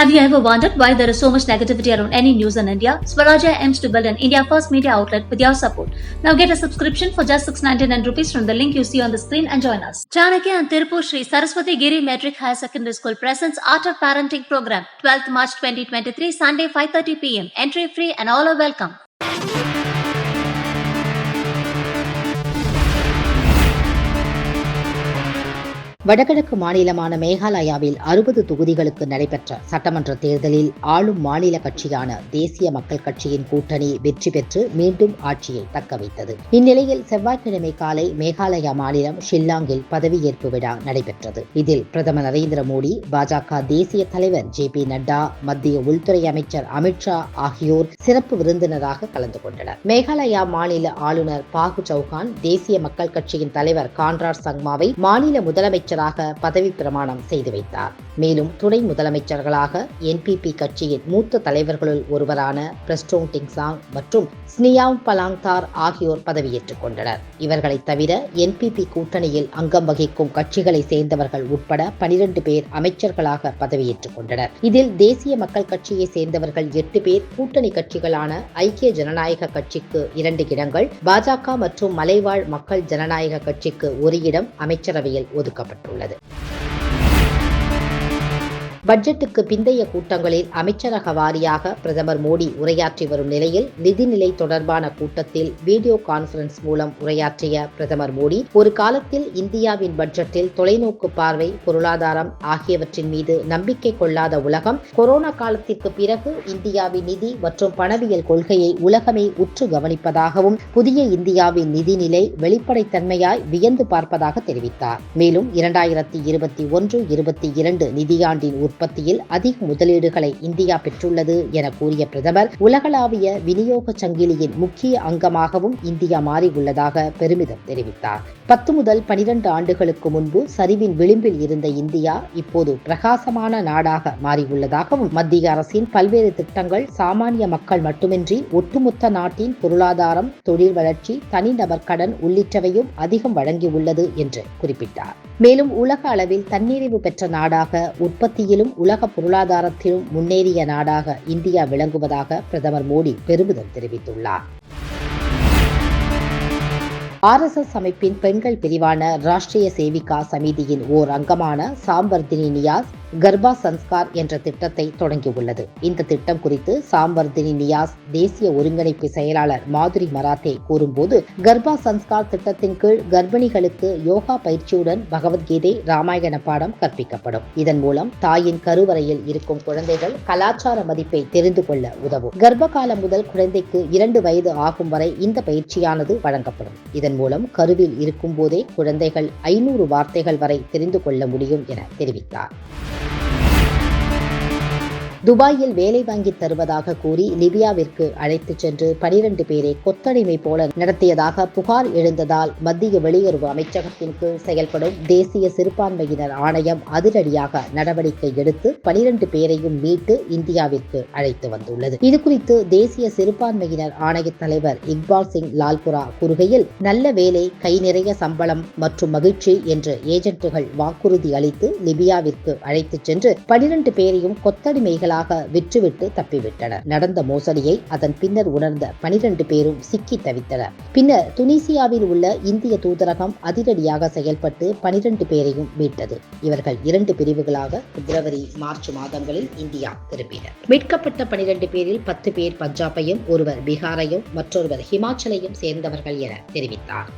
Have you ever wondered why there is so much negativity around any news in India? Swarajya aims to build an India first media outlet with your support. Now get a subscription for just 699 rupees from the link you see on the screen and join us. Chanakya and Tirupur Sri Saraswati Giri Metric Higher Secondary School presents Art of Parenting Program, 12th March 2023, Sunday 5:30 p.m. Entry free and all are welcome. வடகிழக்கு மாநிலமான மேகாலயாவில் 60 தொகுதிகளுக்கு நடைபெற்ற சட்டமன்ற தேர்தலில் ஆளும் மாநில கட்சியான தேசிய மக்கள் கட்சியின் கூட்டணி வெற்றி பெற்று மீண்டும் ஆட்சியை தக்கவைத்தது. இந்நிலையில் செவ்வாய்க்கிழமை காலை மேகாலயா மாநிலம் ஷில்லாங்கில் பதவியேற்பு விழா நடைபெற்றது. இதில் பிரதமர் நரேந்திர மோடி, பாஜக தேசிய தலைவர் ஜே.பி. நட்டா, மத்திய உள்துறை அமைச்சர் அமித்ஷா ஆகியோர் சிறப்பு விருந்தினராக கலந்து கொண்டனர். மேகாலயா மாநில ஆளுநர் பாகு சௌஹான் தேசிய மக்கள் கட்சியின் தலைவர் கான்ராட் சங்மாவை மாநில முதலமைச்சர் பதவி பிரமாணம் செய்து வைத்தார். மேலும் துணை முதலமைச்சர்களாக என்பிபி கட்சியின் மூத்த தலைவர்களுள் ஒருவரான பிரஸ்டோங் டிங்சாங் மற்றும் ஸ்னியாவ் பலாங்தார் ஆகியோர் பதவியேற்றுக் கொண்டனர். இவர்களை தவிர என்பிபி கூட்டணியில் அங்கம் வகிக்கும் கட்சிகளை சேர்ந்தவர்கள் உட்பட 12 பேர் அமைச்சர்களாக பதவியேற்றுக் கொண்டனர். இதில் தேசிய மக்கள் கட்சியை சேர்ந்தவர்கள் 8 பேர், கூட்டணி கட்சிகளான ஐக்கிய ஜனநாயக கட்சிக்கு 2 இடங்கள், பாஜக மற்றும் மலைவாழ் மக்கள் ஜனநாயக கட்சிக்கு 1 இடம் அமைச்சரவையில் ஒதுக்கப்பட்டது. பட்ஜெட்டுக்கு பிந்தைய கூட்டங்களில் அமைச்சரக வாரியாக பிரதமர் மோடி உரையாற்றி வரும் நிலையில் நிதிநிலை தொடர்பான கூட்டத்தில் வீடியோ கான்பரன்ஸ் மூலம் உரையாற்றிய பிரதமர் மோடி, ஒரு காலத்தில் இந்தியாவின் பட்ஜெட்டில் தொலைநோக்கு பார்வை, பொருளாதாரம் ஆகியவற்றின் மீது நம்பிக்கை கொள்ளாத உலகம் கொரோனா காலத்திற்கு பிறகு இந்தியாவின் நிதி மற்றும் பணவியல் கொள்கையை உலகமே உற்று கவனிப்பதாகவும் புதிய இந்தியாவின் நிதிநிலை வெளிப்படைத்தன்மையாய் வியந்து பார்ப்பதாக தெரிவித்தார். மேலும் 2021-22 நிதியாண்டின் உற்பத்தியில் அதிக முதலீடுகளை இந்தியா பெற்றுள்ளது என கூறிய பிரதமர், உலகளாவிய விநியோக சங்கிலியின் முக்கிய அங்கமாகவும் இந்தியா மாறியுள்ளதாக பெருமிதம் தெரிவித்தார். 10 முதல் 12 ஆண்டுகளுக்கு முன்பு சரிவின் விளிம்பில் இருந்த இந்தியா இப்போது பிரகாசமான நாடாக மாறியுள்ளதாகவும், மத்திய அரசின் பல்வேறு திட்டங்கள் சாமானிய மக்கள் மட்டுமின்றி ஒட்டுமொத்த நாட்டின் பொருளாதாரம், தொழில் வளர்ச்சி, தனிநபர் கடன் உள்ளிட்டவையும் அதிகம் வழங்கியுள்ளது என்று குறிப்பிட்டார். மேலும் உலக அளவில் தன்னிறைவு பெற்ற நாடாக, உற்பத்தியிலும் உலக பொருளாதாரத்திலும் முன்னேறிய நாடாக இந்தியா விளங்குவதாக பிரதமர் மோடி பெருமிதம் தெரிவித்துள்ளார். RSS அமைப்பின் பெண்கள் பிரிவான ராஷ்டிரிய சேவிகா சமிதியின் ஓர் அங்கமான சாம்வர்தினி நியாஸ் கர்ப்பா சன்ஸ்கார் என்ற திட்டத்தை தொடங்கியுள்ளது. இந்த திட்டம் குறித்து சாம்வர்தினி நியாஸ் தேசிய ஒருங்கிணைப்பு செயலாளர் மாதுரி மராத்தே கூறும்போது, கர்ப்பா சன்ஸ்கார் திட்டத்தின் கீழ் கர்ப்பிணிகளுக்கு யோகா பயிற்சியுடன் பகவத்கீதை, ராமாயண பாடம் கற்பிக்கப்படும். இதன் மூலம் தாயின் கருவறையில் இருக்கும் குழந்தைகள் கலாச்சார மதிப்பை தெரிந்து கொள்ள உதவும். கர்ப்ப காலம் முதல் குழந்தைக்கு 2 வயது ஆகும் வரை இந்த பயிற்சியானது வழங்கப்படும். இதன் மூலம் கருவில் இருக்கும் போதே குழந்தைகள் 500 வார்த்தைகள் வரை தெரிந்து கொள்ள முடியும் என தெரிவித்தார். துபாயில் வேலை வாங்கி தருவதாக கூறி லிபியாவிற்கு அழைத்துச் சென்று 12 பேரை கொத்தடிமை போல நடத்தியதாக புகார் எழுந்ததால் மத்திய வெளியுறவு அமைச்சகத்தின் கீழ் செயல்படும் தேசிய சிறுபான்மையினர் ஆணையம் அதிரடியாக நடவடிக்கை எடுத்து 12 பேரையும் மீட்டு இந்தியாவிற்கு அழைத்து வந்துள்ளது. இதுகுறித்து தேசிய சிறுபான்மையினர் ஆணைய தலைவர் இக்பால் சிங் லால்புரா கூறுகையில், நல்ல வேலை, கை நிறைய சம்பளம் மற்றும் மகிழ்ச்சி என்று ஏஜென்ட்டுகள் வாக்குறுதி அளித்து லிபியாவிற்கு அழைத்துச் சென்று 12 பேரையும் கொத்தடிமைகள் விற்றுவிட்டு தப்பிவிட்டனர். நடந்த மோசடியை அதன் பின்னர் உணர்ந்த 12 பேரும் சிக்கி தவித்தனர். பின்னர் துனிசியாவில் உள்ள இந்திய தூதரகம் அதிரடியாக செயல்பட்டு 12 பேரையும் மீட்டது. இவர்கள் 2 பிரிவுகளாக பிப்ரவரி, மார்ச் மாதங்களில் இந்தியா திரும்பினர். மீட்கப்பட்ட 12 பேரில் 10 பேர் பஞ்சாபையும், ஒருவர் பீகாரையும், மற்றொருவர் ஹிமாச்சலையும் சேர்ந்தவர்கள் என தெரிவித்தார்.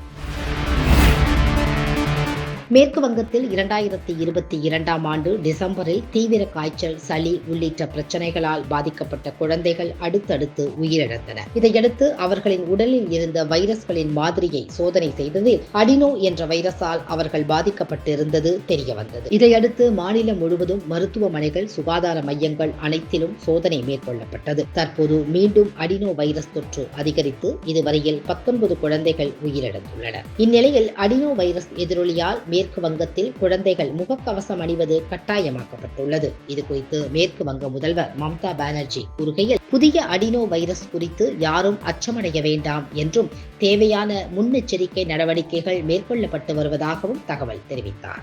மேற்கு வங்கத்தில் 2022ஆம் ஆண்டு டிசம்பரில் தீவிர காய்ச்சல், சளி உள்ளிட்ட பிரச்சனைகளால் பாதிக்கப்பட்ட குழந்தைகள் அடுத்தடுத்து உயிரிழந்தனர். இதையடுத்து அவர்களின் உடலில் இருந்த வைரஸ்களின் மாதிரியை சோதனை செய்ததில் அடினோ என்ற வைரஸால் அவர்கள் பாதிக்கப்பட்டிருந்தது தெரியவந்தது. இதையடுத்து மாநிலம் முழுவதும் மருத்துவமனைகள், சுகாதார மையங்கள் அனைத்திலும் சோதனை மேற்கொள்ளப்பட்டது. தற்போது மீண்டும் அடினோ வைரஸ் தொற்று அதிகரித்து இதுவரையில் 19 குழந்தைகள் உயிரிழந்துள்ளனர். இந்நிலையில் அடினோ வைரஸ் எதிரொலியால் மேற்கு வங்கத்தில் குழந்தைகள் முகக்கவசம் அணிவது கட்டாயமாக்கப்பட்டுள்ளது. இதுகுறித்து மேற்கு வங்க முதல்வர் மம்தா பானர்ஜி கூறுகையில், புதிய அடினோ வைரஸ் குறித்து யாரும் அச்சமடைய வேண்டாம் என்றும் தேவையான முன்னெச்சரிக்கை நடவடிக்கைகள் மேற்கொள்ளப்பட்டு வருவதாகவும் தகவல் தெரிவித்தார்.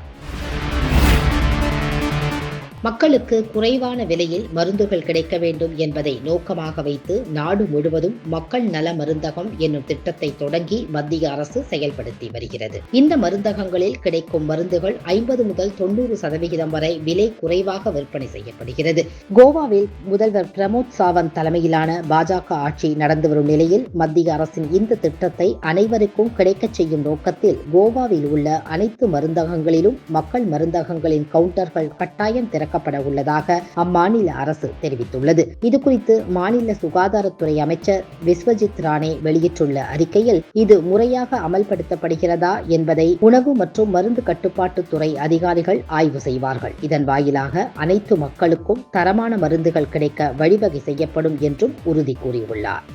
மக்களுக்கு குறைவான விலையில் மருந்துகள் கிடைக்க வேண்டும் என்பதை நோக்கமாக வைத்து நாடு முழுவதும் மக்கள் நல மருந்தகம் என்னும் திட்டத்தை தொடங்கி மத்திய அரசு செயல்படுத்தி வருகிறது. இந்த மருந்தகங்களில் கிடைக்கும் மருந்துகள் 50 முதல் 90% வரை விலை குறைவாக விற்பனை செய்யப்படுகிறது. கோவாவில் முதல்வர் பிரமோத் சாவந்த் தலைமையிலான பாஜக ஆட்சி நடந்து வரும் நிலையில் மத்திய அரசின் இந்த திட்டத்தை அனைவருக்கும் கிடைக்கச் செய்யும் நோக்கத்தில் கோவாவில் உள்ள அனைத்து மருந்தகங்களிலும் மக்கள் மருந்தகங்களின் கவுண்டர்கள் கட்டாயம் திறக்கப்பட உள்ளதாக அம்மாநில அரசு தெரிவித்துள்ளது. இதுகுறித்து மாநில சுகாதாரத்துறை அமைச்சர் விஸ்வஜித் ராணே வெளியிட்டுள்ள அறிக்கையில் இது முறையாக அமல்படுத்தப்படுகிறதா என்பதை உணவு மற்றும் மருந்து கட்டுப்பாட்டுத்துறை அதிகாரிகள் ஆய்வு செய்வார்கள். இதன் வாயிலாக அனைத்து மக்களுக்கும் தரமான மருந்துகள் கிடைக்க வழிவகை செய்யப்படும் என்றும் உறுதி கூறியுள்ளார்.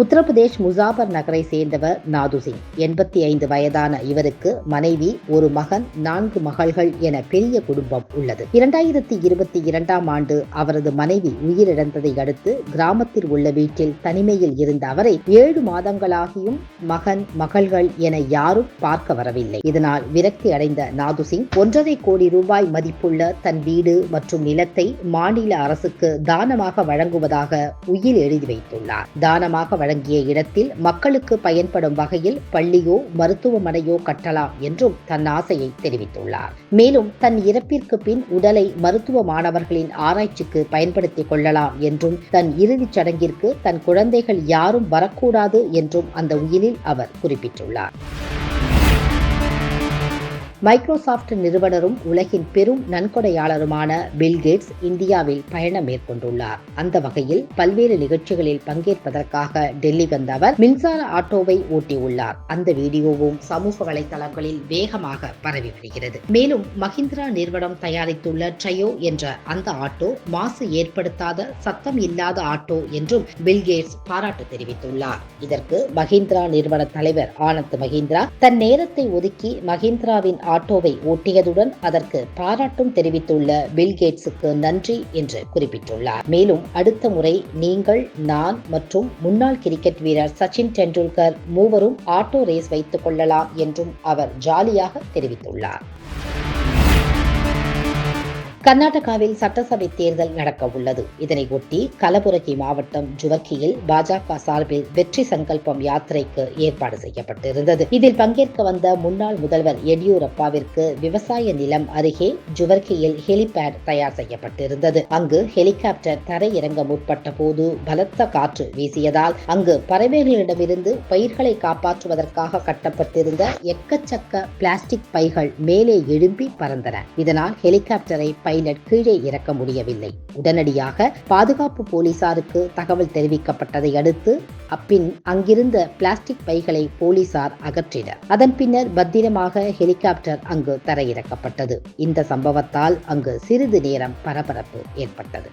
உத்தரப்பிரதேஷ் முசாபர் நகரை சேர்ந்தவர் நாது சிங். 85 வயதான இவருக்கு மனைவி, ஒரு மகன், 4 மகள்கள் என பெரிய குடும்பம் உள்ளது. 2022ஆம் ஆண்டு அவரது மனைவி உயிரிழந்ததை அடுத்து கிராமத்தில் உள்ள வீட்டில் தனிமையில் இருந்த அவரை 7 மாதங்களாகியும் மகன், மகள்கள் என யாரும் பார்க்க வரவில்லை. இதனால் விரக்தி அடைந்த நாது சிங் 1.5 கோடி ரூபாய் மதிப்புள்ள தன் வீடு மற்றும் நிலத்தை மாநில அரசுக்கு தானமாக வழங்குவதாக உயில் எழுதி வைத்துள்ளார். தானமாக வழங்கிய இடத்தில் மக்களுக்கு பயன்படும் வகையில் பள்ளியோ மருத்துவமனையோ கட்டலாம் என்றும் தன் ஆசையை தெரிவித்துள்ளார். மேலும் தன் இறப்பிற்கு பின் உடலை மருத்துவ மாணவர்களின் ஆராய்ச்சிக்கு பயன்படுத்திக் கொள்ளலாம் என்றும் தன் இறுதிச் சடங்கிற்கு தன் குழந்தைகள் யாரும் வரக்கூடாது என்றும் அந்த உயிலில் அவர் குறிப்பிட்டுள்ளார். மைக்ரோசாப்ட் நிறுவனரும் உலகின் பெரும் நன்கொடையாளருமான பில் கேட்ஸ் இந்தியாவில் பயணம் மேற்கொண்டுள்ளார். அந்த வகையில் பல்வேறு நிகழ்ச்சிகளில் பங்கேற்பதற்காக டெல்லி வந்த அவர் மின்சார ஆட்டோவை ஓட்டியுள்ளார். அந்த வீடியோவும் சமூக வலைதளங்களில் வேகமாக பரவி வருகிறது. மேலும் மஹிந்திரா நிறுவனம் தயாரித்துள்ள ட்ரையோ என்ற அந்த ஆட்டோ மாசு ஏற்படுத்தாத, சத்தம் இல்லாத ஆட்டோ என்றும் பில் கேட்ஸ் பாராட்டு தெரிவித்துள்ளார். இதற்கு மஹிந்திரா நிறுவன தலைவர் ஆனந்த் மஹிந்திரா தன் நேரத்தை ஒதுக்கி மஹிந்திராவின் ஆட்டோவை ஓட்டியதுடன் அதற்கு பாராட்டும் தெரிவித்துள்ள பில் கேட்ஸுக்கு நன்றி என்று குறிப்பிட்டுள்ளார். மேலும் அடுத்த முறை நீங்கள், நான் மற்றும் முன்னாள் கிரிக்கெட் வீரர் சச்சின் டெண்டுல்கர் மூவரும் ஆட்டோ ரேஸ் வைத்துக் கொள்ளலாம் என்றும் அவர் ஜாலியாக தெரிவித்துள்ளார். கர்நாடகாவில் சட்டசபை தேர்தல் நடக்க உள்ளது. இதனையொட்டி கலபுரகி மாவட்டம் ஜுவர்கியில் பாஜக சார்பில் வெற்றி சங்கல்பம் யாத்திரைக்கு ஏற்பாடு செய்யப்பட்டிருந்தது. இதில் பங்கேற்க வந்த முன்னாள் முதல்வர் எடியூரப்பாவிற்கு விவசாய நிலம் அருகே ஜுவர்கியில் ஹெலிபேட் தயார் செய்யப்பட்டிருந்தது. அங்கு ஹெலிகாப்டர் தரையிறங்க முற்பட்ட போது பலத்த காற்று வீசியதால் அங்கு பறவைகளிடமிருந்து பயிர்களை காப்பாற்றுவதற்காக கட்டப்பட்டிருந்த எக்கச்சக்க பிளாஸ்டிக் பைகள் மேலே எழும்பி பறந்தன. இதனால் ஹெலிகாப்டரை பைலட் கீழே இறக்க முடியவில்லை. உடனடியாக பாதுகாப்பு போலீசாருக்கு தகவல் தெரிவிக்கப்பட்டதை அடுத்து அப்பின் அங்கிருந்த பிளாஸ்டிக் பைகளை போலீசார் அகற்றினர். அதன் பின்னர் பத்திரமாக ஹெலிகாப்டர் அங்கு தரையிறக்கப்பட்டது. இந்த சம்பவத்தால் அங்கு சிறிது நேரம் பரபரப்பு ஏற்பட்டது.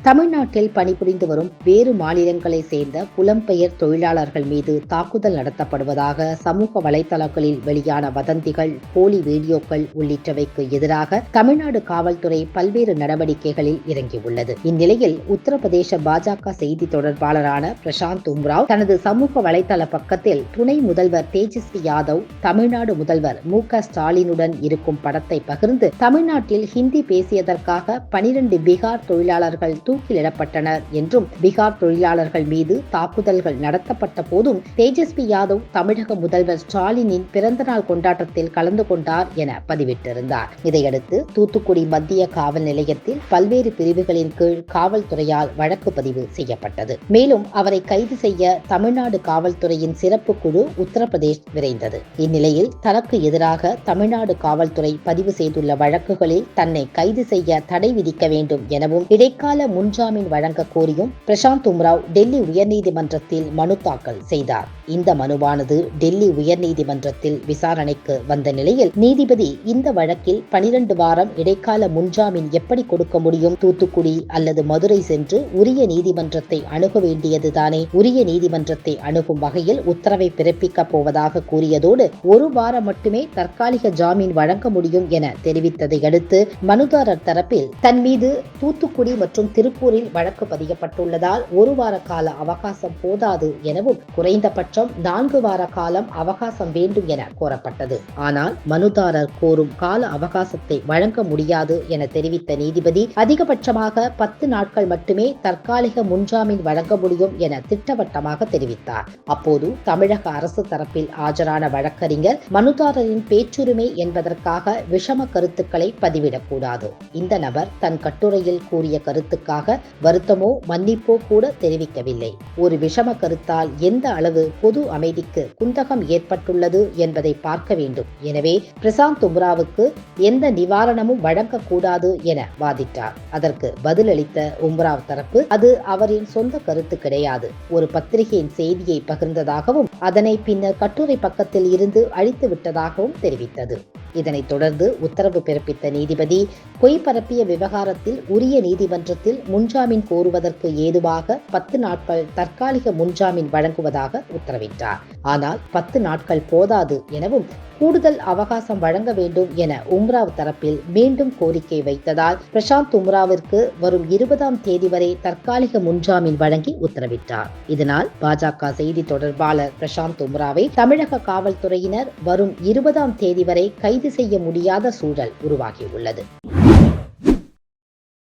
தமிழ்நாட்டில் பணிபுரிந்து வரும் வேறு மாநிலங்களை சேர்ந்த புலம்பெயர் தொழிலாளர்கள் மீது தாக்குதல் நடத்தப்படுவதாக சமூக வலைதளங்களில் வெளியான வதந்திகள், போலி வீடியோக்கள் உள்ளிட்டவைக்கு எதிராக தமிழ்நாடு காவல்துறை பல்வேறு நடவடிக்கைகளில் இறங்கியுள்ளது. இந்நிலையில் உத்தரப்பிரதேச பாஜக செய்தி தொடர்பாளரான பிரசாந்த் உம்ராவ் தனது சமூக வலைதள பக்கத்தில் துணை முதல்வர் தேஜஸ்வி யாதவ் தமிழ்நாடு முதல்வர் மு.க. ஸ்டாலினுடன் இருக்கும் படத்தை பகிர்ந்து தமிழ்நாட்டில் ஹிந்தி பேசியதற்காக 12 பீகார் தொழிலாளர்கள் தூக்கிலிடப்பட்டனர் என்றும் பீகார் தொழிலாளர்கள் மீது தாக்குதல்கள் நடத்தப்பட்ட போதும் தேஜஸ்வி யாதவ் தமிழக முதல்வர் ஸ்டாலினின் பிறந்தநாள் கொண்டாட்டத்தில் கலந்து கொண்டார் என பதிவிட்டிருந்தார். இதையடுத்து தூத்துக்குடி மத்திய காவல் நிலையத்தில் பல்வேறு பிரிவுகளின் கீழ் காவல்துறையால் வழக்கு பதிவு செய்யப்பட்டது. மேலும் அவரை கைது செய்ய தமிழ்நாடு காவல்துறையின் சிறப்பு குழு உத்தரப்பிரதேஷ் விரைந்தது. இந்நிலையில் தனக்கு எதிராக தமிழ்நாடு காவல்துறை பதிவு செய்துள்ள வழக்குகளில் தன்னை கைது செய்ய தடை விதிக்க வேண்டும் எனவும் இடைக்கால முன்ஜாமீன் வழங்க கோரியும் பிரசாந்த் உம்ராவ் டெல்லி உயர்நீதிமன்றத்தில் மனு தாக்கல் செய்தார். இந்த மனுவானது டெல்லி உயர்நீதிமன்றத்தில் விசாரணைக்கு வந்த நிலையில் நீதிபதி இந்த வழக்கில் 12 வாரம் இடைக்கால முன்ஜாமீன் எப்படி கொடுக்க முடியும்? தூத்துக்குடி அல்லது மதுரை சென்று உரிய நீதிமன்றத்தை அணுக வேண்டியதுதானே. உரிய நீதிமன்றத்தை அணுகும் வகையில் உத்தரவை பிறப்பிக்கப் போவதாக கூறியதோடு 1 வாரம் மட்டுமே தற்காலிக ஜாமீன் வழங்க முடியும் என தெரிவித்ததை அடுத்து மனுதாரர் தரப்பில் தன் மீது தூத்துக்குடி மற்றும் திருப்பூரில் வழக்கு பதியப்பட்டுள்ளதால் 1 வார கால அவகாசம் போதாது எனவும் குறைந்தபட்சம் குறைந்தபட்சம் 4 வார காலம் அவகாசம் வேண்டும் என கோரப்பட்டது. ஆனால் மனுதாரர் கோரும் கால அவகாசத்தை வழங்க முடியாது என தெரிவித்த நீதிபதி அதிகபட்சமாக 10 நாட்கள் மட்டுமே தற்காலிக முன்ஜாமீன் வழங்க முடியும் என திட்டவட்டமாக தெரிவித்தார். அப்போது தமிழக அரசு தரப்பில் ஆஜரான வழக்கறிஞர் மனுதாரரின் பேச்சுரிமை என்பதற்காக விஷம கருத்துக்களை பதிவிடக்கூடாது. இந்த நபர் தன் கட்டுரையில் கூறிய கருத்துக்காக வருத்தமோ மன்னிப்போ கூட தெரிவிக்கவில்லை. ஒரு விஷம கருத்தால் எந்த அளவு பொது அமைதிக்கு குந்தகம் ஏற்பட்டுள்ளது என்பதை பார்க்க வேண்டும். எனவே பிரசாந்த் உம்ராவுக்கு எந்த நிவாரணமும் வழங்கக்கூடாது என வாதிட்டார். அதற்கு பதிலளித்த உம்ராவ் தரப்பு அது அவரின் சொந்த கருத்து கிடையாது, ஒரு பத்திரிகையின் செய்தியை பகிர்ந்ததாகவும் அதனை பின்னர் கட்டுரை பக்கத்தில் இருந்து அழித்து விட்டதாகவும் தெரிவித்தது. இதனைத் தொடர்ந்து உத்தரவு பிறப்பித்த நீதிபதி பொய் பரப்பிய விவகாரத்தில் உரிய நீதிமன்றத்தில் முன்ஜாமீன் கோருவதற்கு ஏதுவாக 10 நாட்கள் தற்காலிக முன்ஜாமீன் வழங்குவதாக உத்தரவிட்டார். ஆனால் 10 நாட்கள் போதாது எனவும் கூடுதல் அவகாசம் வழங்க வேண்டும் என உம்ராவ் தரப்பில் மீண்டும் கோரிக்கை வைத்ததால் பிரசாந்த் உம்ராவிற்கு வரும் 20ஆம் தேதி வரை தற்காலிக முன்ஜாமீன் வழங்கி உத்தரவிட்டார். இதனால் பாஜக செய்தி தொடர்பாளர் பிரசாந்த் உம்ராவை தமிழக காவல்துறையினர் வரும் 20ஆம் தேதி வரை கைது செய்ய முடியாத சூழல் உருவாகியுள்ளது.